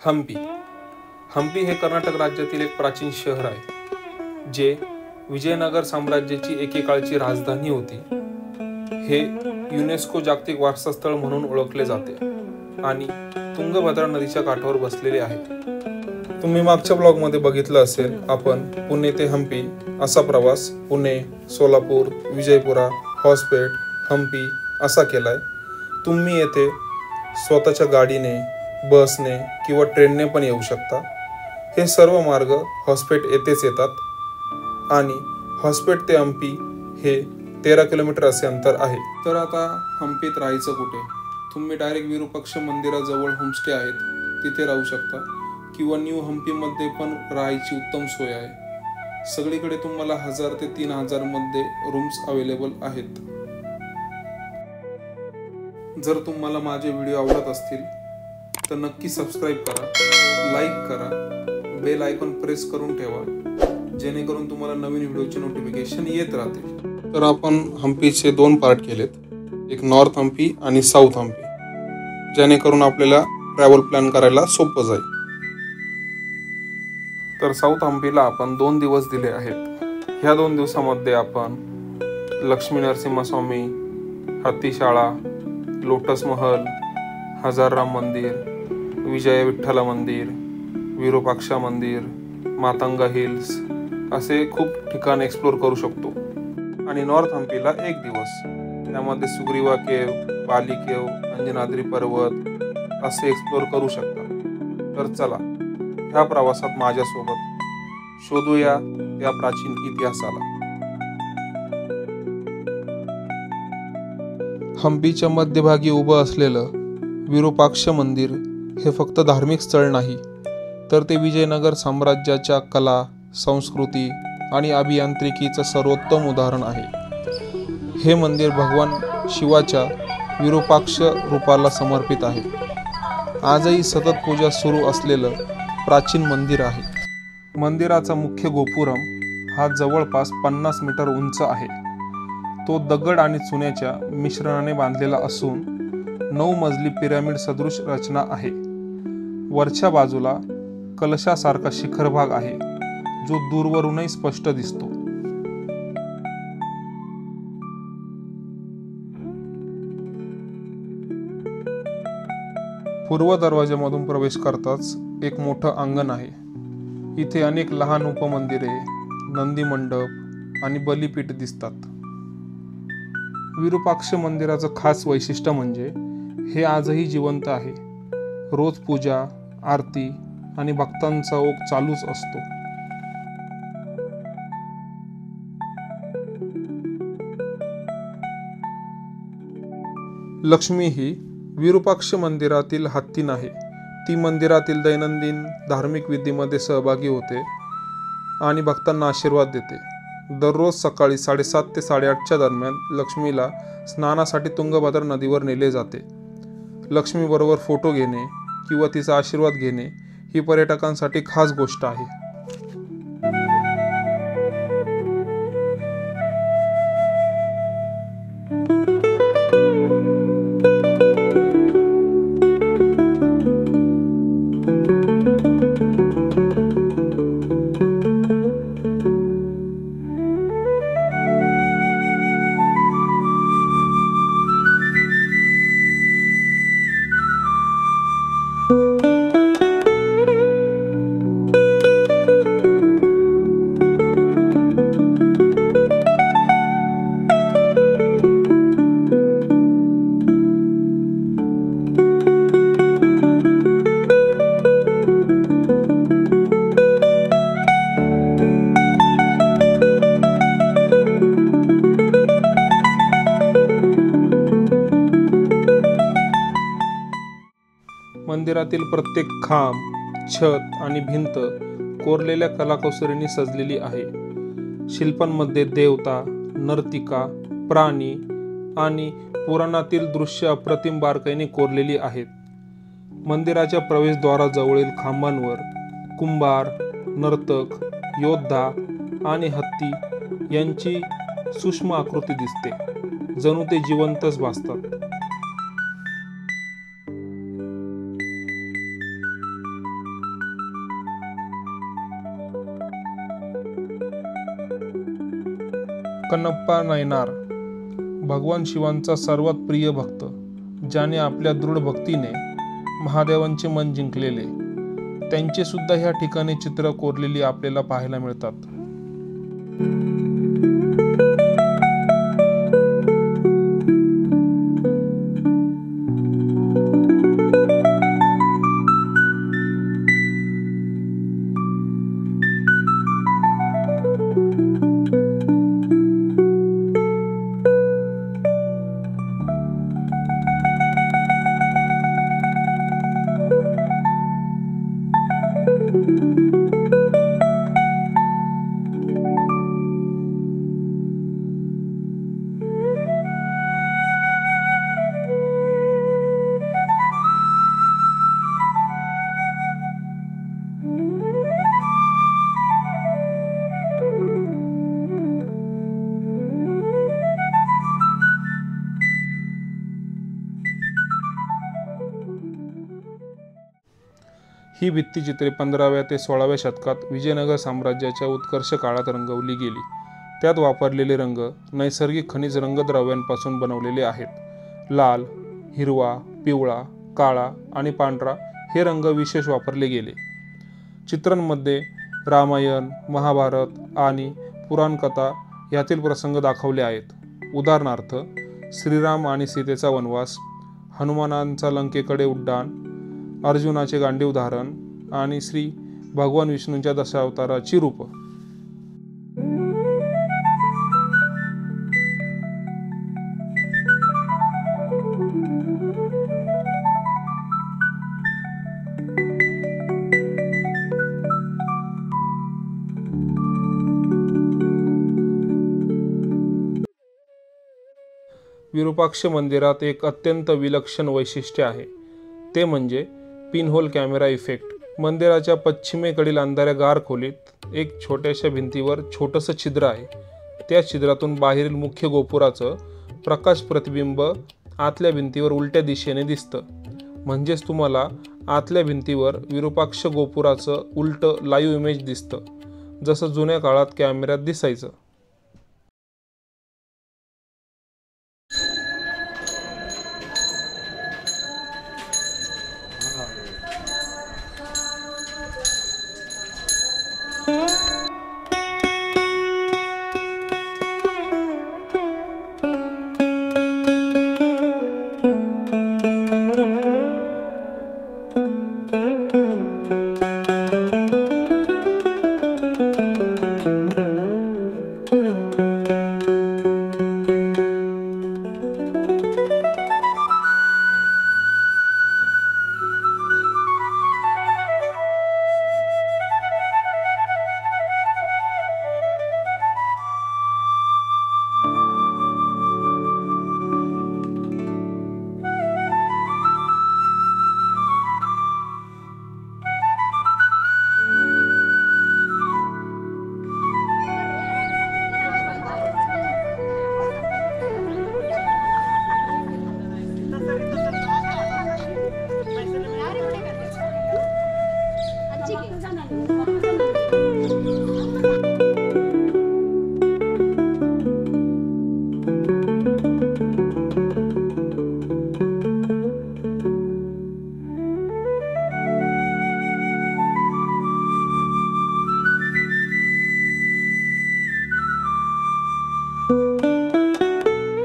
हम्पी हम्पी हे कर्नाटक राज्यातील एक प्राचीन शहर आहे, जे विजयनगर साम्राज्याची एकेकाळची राजधानी होती. हे युनेस्को जागतिक वारसा स्थळ म्हणून ओळखले जाते आणि तुंगभद्रा नदीच्या काठावर बसलेले आहे. तुम्ही मागच्या ब्लॉगमध्ये बघितलं असेल, आपण पुणे ते हम्पी असा प्रवास पुणे, सोलापूर, विजयपुरा, हॉसपेट, हम्पी असा केलाय. तुम्ही येथे स्वतःच्या गाडीने, बसने किंवा ट्रेनने पण येऊ शकता. हे सर्व मार्ग हॉसपेट येथेच येतात आणि हॉसपेट ते हम्पी हे 13 किलोमीटर असे अंतर आहे. तर आता हम्पीत राहायचं कुठे? तुम्ही डायरेक्ट विरूपाक्ष मंदिराजवळ होमस्टे आहेत, तिथे राहू शकता किंवा न्यू हम्पीमध्ये पण राहायची उत्तम सोय आहे. सगळीकडे तुम्हाला 1000 ते 3000 मध्ये रूम्स अवेलेबल आहेत. जर तुम्हाला माझे व्हिडिओ आवडत असतील तर नक्की सबस्क्राईब करा, लाईक करा, बेल आयकॉन प्रेस करून ठेवा, जेणेकरून तुम्हाला नवीन व्हिडिओचे नोटिफिकेशन येत राहतील. तर आपण हम्पीचे 2 पार्ट केलेत, एक नॉर्थ हम्पी आणि साऊथ हम्पी, जेणेकरून आपल्याला ट्रॅव्हल प्लॅन करायला सोपं जाईल. तर साऊथ हम्पीला आपण 2 दिवस दिले आहेत. ह्या 2 दिवसामध्ये आपण लक्ष्मी नरसिंहस्वामी, हातीशाळा, लोटस महल, हजारराम मंदिर, विजय विठ्ठल मंदिर, विरूपाक्षा मंदिर, मातंगा हिल्स असे खूप ठिकाण एक्सप्लोर करू शकतो. आणि नॉर्थ हम्पीला 1 दिवस, त्यामध्ये सुग्रीवा केव, बाली केव, अंजनाद्री पर्वत असे एक्सप्लोर करू शकता. तर चला, ह्या प्रवासात माझ्यासोबत शोधूया त्या प्राचीन इतिहासाला. हम्पीच्या मध्यभागी उभं असलेलं विरूपाक्ष मंदिर हे फक्त धार्मिक स्थळ नाही, तर ते विजयनगर साम्राज्याच्या कला, संस्कृती आणि अभियांत्रिकीचं सर्वोत्तम उदाहरण आहे. हे मंदिर भगवान शिवाच्या विरूपाक्ष रूपाला समर्पित आहे. आजही सतत पूजा सुरू असलेलं प्राचीन मंदिर आहे. मंदिराचा मुख्य गोपुरम हा जवळपास 50 मीटर उंच आहे. तो दगड आणि चुन्याच्या मिश्रणाने बांधलेला असून 9 मजली पिरॅमिड सदृश रचना आहे. वरच्या बाजूला कलशासारखा शिखर भाग आहे, जो दूरवरूनही स्पष्ट दिसतो. पूर्व दरवाजामधून प्रवेश करताच एक मोठं अंगण आहे. इथे अनेक लहान उपमंदिरे, नंदी मंडप आणि बलिपीठ दिसतात. विरूपाक्ष मंदिराचं खास वैशिष्ट्य म्हणजे हे आजही जिवंत आहे. रोज पूजा, आरती आणि भक्तांचा ओघ चालूच असतो. लक्ष्मी ही विरूपाक्ष मंदिरातील हत्तीण आहे. ती मंदिरातील दैनंदिन धार्मिक विधीमध्ये सहभागी होते आणि भक्तांना आशीर्वाद देते. दररोज सकाळी 7:30 ते 8:30च्या दरम्यान लक्ष्मीला स्नानासाठी तुंगभद्रा नदीवर नेले जाते. लक्ष्मीबरोबर फोटो घेणे किंवा तिचा आशीर्वाद घेणे ही पर्यटकांसाठी खास गोष्ट आहे. मंदिरातील प्रत्येक खांब, छत आणि भिंत कोरलेल्या कलाकुसरीने सजलेली आहे. शिल्पांमध्ये देवता, नर्तिका, प्राणी आणि पुराणातील दृश्य अप्रतिम बारकाईने कोरलेली आहेत. मंदिराच्या प्रवेशद्वाराजवळील खांबांवर कुंभार, नर्तक, योद्धा आणि हत्ती यांची सूक्ष्म आकृती दिसते, जणू ते जिवंतच भासतात. कण्णप्पा नायनार भगवान शिवांचा सर्वात प्रिय भक्त, ज्याने आपल्या दृढ भक्तीने महादेवांचे मन जिंकलेले, त्यांचे सुद्धा ह्या ठिकाणी चित्र कोरलेली आपल्याला पाहायला मिळतात. ही भित्तिचित्रे 15व्या ते 16व्या शतकात विजयनगर साम्राज्याच्या उत्कर्ष काळात रंगवली गेली. त्यात वापरलेले रंग नैसर्गिक खनिज रंगद्रव्यांपासून बनवलेले आहेत. लाल, हिरवा, पिवळा, काळा आणि पांढरा हे रंग विशेष वापरले गेले. चित्रांमध्ये रामायण, महाभारत आणि पुराणकथा यातील प्रसंग दाखवले आहेत. उदाहरणार्थ श्रीराम आणि सीतेचा वनवास, हनुमानांचा लंकेकडे उड्डाण, अर्जुनाचे गांडीव धारण आणि श्री भगवान विष्णूंच्या दशावताराची रूप. विरूपाक्ष मंदिरात एक अत्यंत विलक्षण वैशिष्ट्य आहे, ते म्हणजे पिनहोल कॅमेरा इफेक्ट. मंदिराच्या पश्चिमेकडील अंधाऱ्या गार खोलीत एक छोट्याशा भिंतीवर छोटंसं छिद्र आहे. त्या छिद्रातून बाहेरील मुख्य गोपुराचं प्रकाश प्रतिबिंब आतल्या भिंतीवर उलट्या दिशेने दिसतं. म्हणजेच तुम्हाला आतल्या भिंतीवर विरूपाक्ष गोपुराचं उलटं लाईव्ह इमेज दिसतं, जसं जुन्या काळात कॅमेऱ्यात दिसायचं.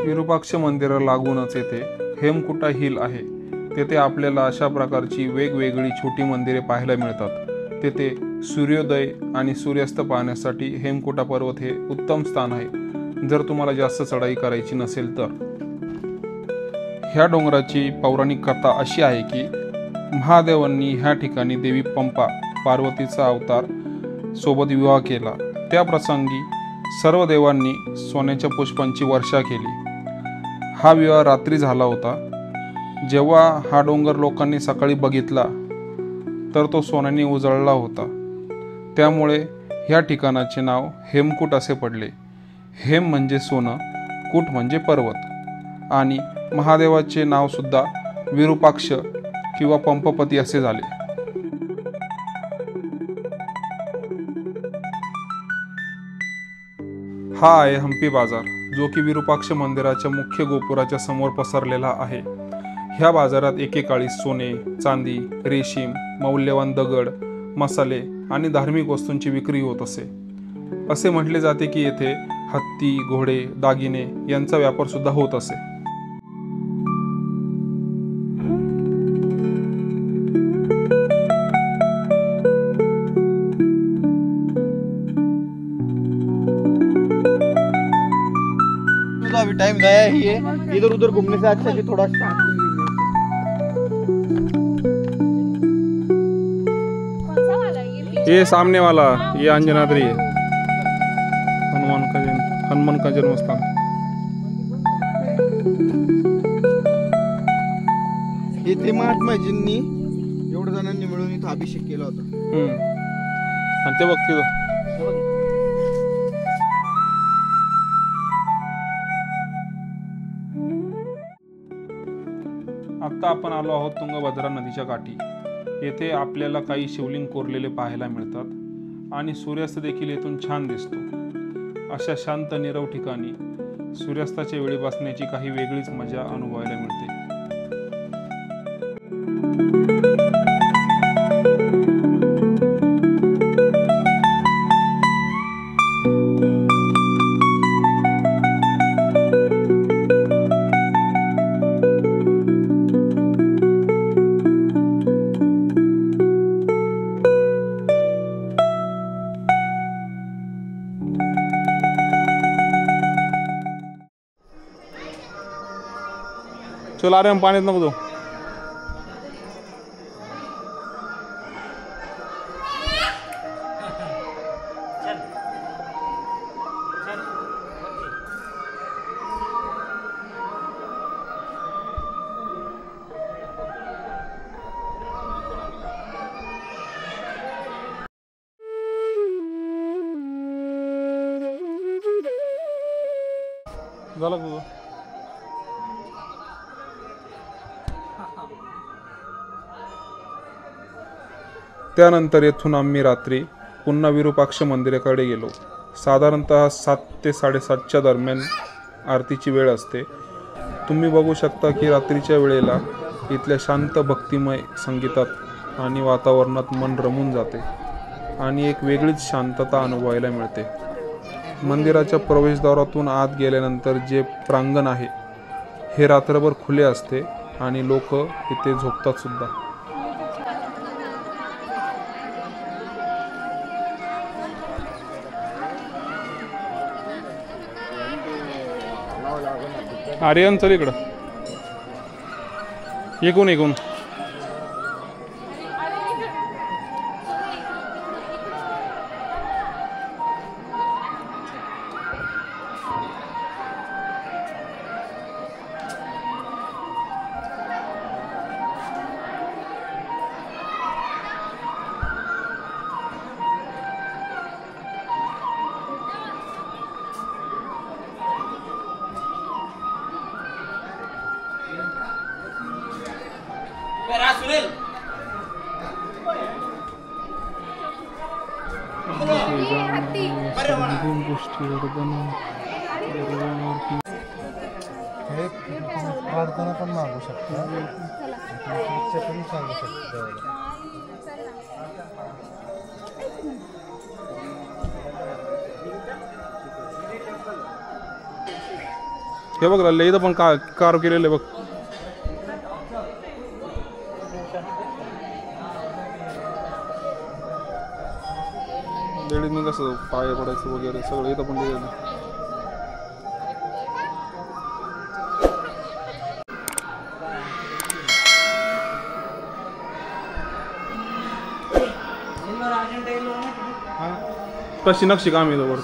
विरूपाक्ष मंदिराला लागूनच येथे हेमकुटा हिल आहे. तेथे आपल्याला अशा प्रकारची वेगवेगळी छोटी मंदिरे पाहायला मिळतात. तेथे सूर्योदय आणि सूर्यास्त पाहण्यासाठी हेमकुटा पर्वत हे उत्तम स्थान आहे, जर तुम्हाला जास्त चढाई करायची नसेल तर. ह्या डोंगराची पौराणिक कथा अशी आहे की महादेवांनी ह्या ठिकाणी देवी पंपा पार्वतीचा अवतार सोबत विवाह केला. त्या प्रसंगी सर्व देवांनी सोन्याच्या पुष्पांची वर्षा केली. हा विवाह रात्री झाला होता. जेव्हा हा डोंगर लोकांनी सकाळी बघितला तर तो सोन्याने उजळला होता. त्यामुळे ह्या ठिकाणाचे नाव हेमकूट असे पडले. हेम म्हणजे सोनं, कूट म्हणजे पर्वत, आणि महादेवाचे नाव सुद्धा विरूपाक्ष किंवा पंपपती असे झाले. हा आहे हम्पी बाजार, जो की विरूपाक्ष मंदिराच्या मुख्य गोपुराच्या समोर पसरलेला आहे. ह्या बाजारात एकेकाळी सोने, चांदी, रेशीम, मौल्यवान दगड, मसाले आणि धार्मिक वस्तूंची विक्री होत असे. असे म्हटले जाते की येथे हत्ती, घोडे, दागिने यांचा व्यापार सुद्धा होत असे. तो अभी टाइम गया ही है, इधर उधर घूमने से अच्छा कि थोड़ा ये सामने वाला ये अंजनाद्री है, हनुमान का जन्मस्थान. इथे महात्माजींनी एवढ्या जणांनी मिळून इथं अभिषेक केला होता. आणि ते बघ तिथं आता आपण आलो आहोत तुंगभद्रा नदीच्या काठी. येथे आपल्याला काही शिवलिंग कोरलेले पाहायला मिळतात आणि सूर्यास्त देखील येथून छान दिसतो. अशा शांत नीरव ठिकाणी सूर्यास्ताच्या वेळी बसण्याची काही वेगळीच मजा अनुभवायला मिळते. चल अरे हम पाण्यात नको जाऊ. झालं तुझं? त्यानंतर येथून आम्ही रात्री पुन्हा विरूपाक्ष मंदिराकडे गेलो. साधारणतः 7 ते 7:30च्या दरम्यान आरतीची वेळ असते. तुम्ही बघू शकता की रात्रीच्या वेळेला इथल्या शांत भक्तिमय संगीतात आणि वातावरणात मन रमून जाते आणि एक वेगळीच शांतता अनुभवायला मिळते. मंदिराच्या प्रवेशद्वारातून आत गेल्यानंतर जे प्रांगण आहे हे रात्रभर खुले असते आणि लोक इथे झोपतात सुद्धा. आर्यन चल इकडं. एकूण प्रार्थना पण मागू शकता, पण सांगू शकता. हे बघ लल्ले इथं पण कार केलेलं बघ. लेडीजनी कसं पाय पडायचं वगैरे सगळं इथं पण लिहिलेलं. कशी नक्षी काम आहे वर.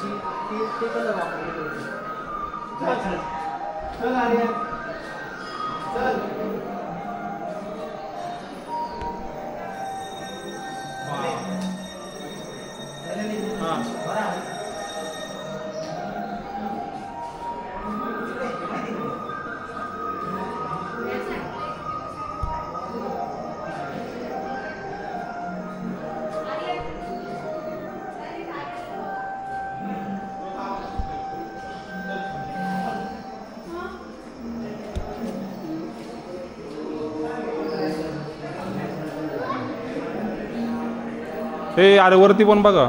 हे अरे वरती पण बघा.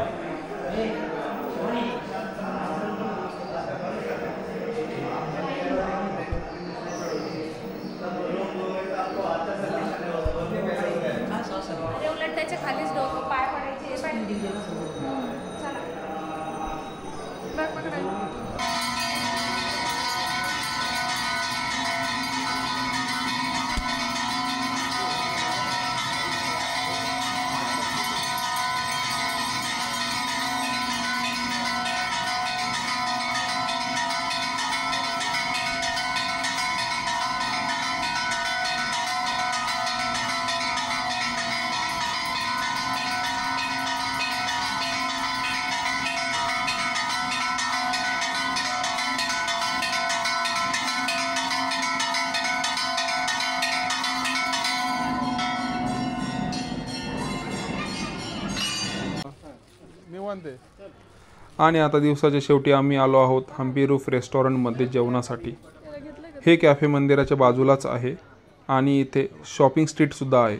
उलट त्याच्या खालीच डोकं पाय पडायचे चला बघ पकडायचं. आणि आता दिवसाच्या शेवटी आम्ही आलो आहोत हम्पी रूफ रेस्टॉरंटमध्ये जेवणासाठी. हे कॅफे मंदिराच्या बाजूलाच आहे आणि इथे शॉपिंग स्ट्रीटसुद्धा आहे.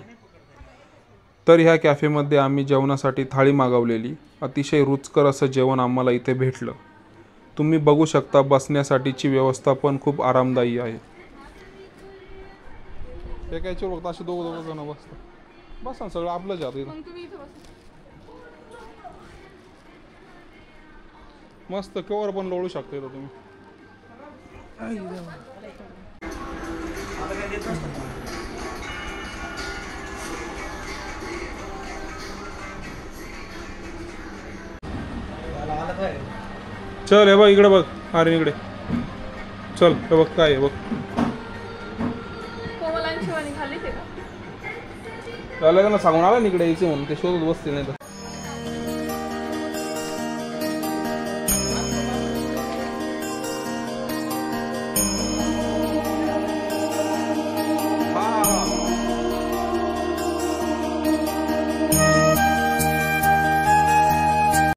तर ह्या कॅफेमध्ये आम्ही जेवणासाठी थाळी मागवलेली. अतिशय रुचकर असं जेवण आम्हाला इथे भेटलं. तुम्ही बघू शकता बसण्यासाठीची व्यवस्था पण खूप आरामदायी आहे. हे काय बघता असे दोघं जण बसतात. बसा सगळं आपलं जात मस्त कवर पण लोळू शकता इथं तुम्ही. चल हे बघ इकडे बघ. अरे इकडे चल हे बघ काय बघ. कोमलांची वाणी खाली ते का त्याला सांगून आला इकडे यायचं म्हणून ते शोधत बसते नाही तर.